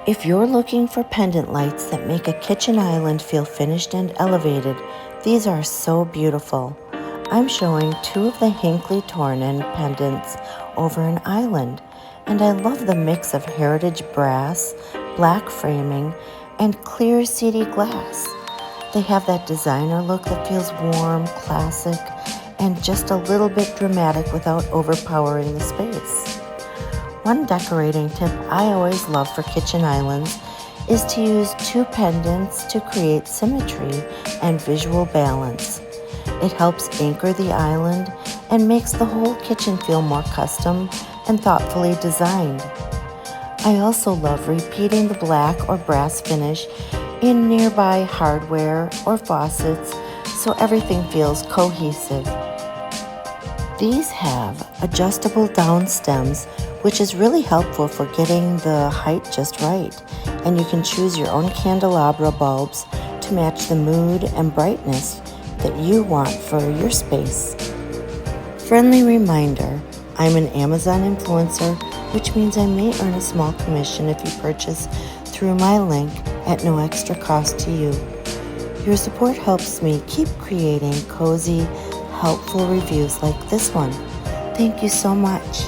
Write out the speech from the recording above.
If you're looking for pendant lights that make a kitchen island feel finished and elevated, these are so beautiful. I'm showing two of the Hinkley Tornin pendants over an island, and I love the mix of heritage brass, black framing, and clear seedy glass. They have that designer look that feels warm, classic, and just a little bit dramatic without overpowering the space. One decorating tip I always love for kitchen islands is to use two pendants to create symmetry and visual balance. It helps anchor the island and makes the whole kitchen feel more custom and thoughtfully designed. I also love repeating the black or brass finish in nearby hardware or faucets so everything feels cohesive. These have adjustable down stems, which is really helpful for getting the height just right, and you can choose your own candelabra bulbs to match the mood and brightness that you want for your space. Friendly reminder, I'm an Amazon influencer, which means I may earn a small commission if you purchase through my link at no extra cost to you. Your support helps me keep creating cozy, helpful reviews like this one. Thank you so much.